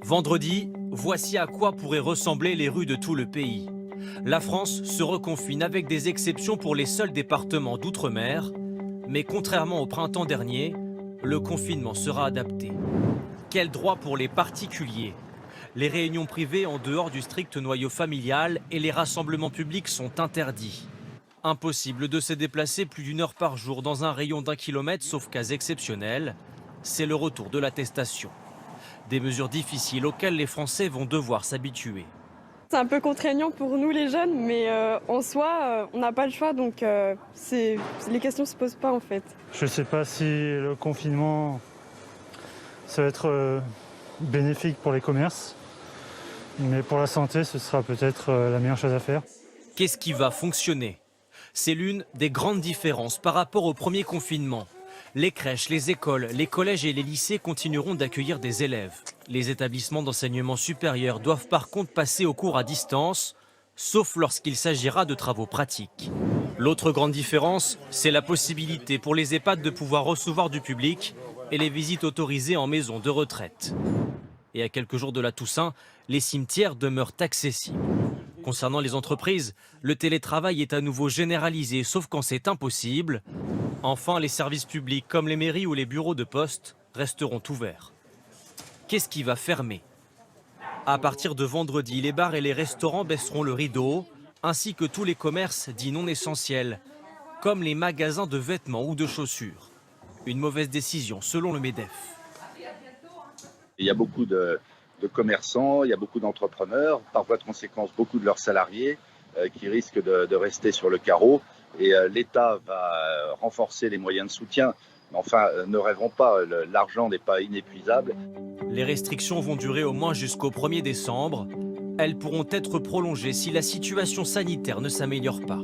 Vendredi, voici à quoi pourraient ressembler les rues de tout le pays. La France se reconfine avec des exceptions pour les seuls départements d'outre-mer. Mais contrairement au printemps dernier, le confinement sera adapté. Quel droit pour les particuliers? Les réunions privées en dehors du strict noyau familial et les rassemblements publics sont interdits. Impossible de se déplacer plus d'une heure par jour dans un rayon d'1 kilomètre, sauf cas exceptionnels. C'est le retour de l'attestation. Des mesures difficiles auxquelles les Français vont devoir s'habituer. C'est un peu contraignant pour nous les jeunes, mais en soi, on n'a pas le choix, donc les questions ne se posent pas en fait. Je ne sais pas si le confinement, ça va être bénéfique pour les commerces, mais pour la santé, ce sera peut-être la meilleure chose à faire. Qu'est-ce qui va fonctionner? C'est l'une des grandes différences par rapport au premier confinement. Les crèches, les écoles, les collèges et les lycées continueront d'accueillir des élèves. Les établissements d'enseignement supérieur doivent par contre passer aux cours à distance, sauf lorsqu'il s'agira de travaux pratiques. L'autre grande différence, c'est la possibilité pour les EHPAD de pouvoir recevoir du public et les visites autorisées en maison de retraite. Et à quelques jours de la Toussaint, les cimetières demeurent accessibles. Concernant les entreprises, le télétravail est à nouveau généralisé, sauf quand c'est impossible. Enfin, les services publics comme les mairies ou les bureaux de poste resteront ouverts. Qu'est-ce qui va fermer? À partir de vendredi, les bars et les restaurants baisseront le rideau, ainsi que tous les commerces dits non essentiels, comme les magasins de vêtements ou de chaussures. Une mauvaise décision selon le MEDEF. Il y a beaucoup de commerçants, il y a beaucoup d'entrepreneurs, par voie de conséquence beaucoup de leurs salariés qui risquent de rester sur le carreau. Et l'État va renforcer les moyens de soutien. Mais enfin, ne rêvons pas, l'argent n'est pas inépuisable. Les restrictions vont durer au moins jusqu'au 1er décembre. Elles pourront être prolongées si la situation sanitaire ne s'améliore pas.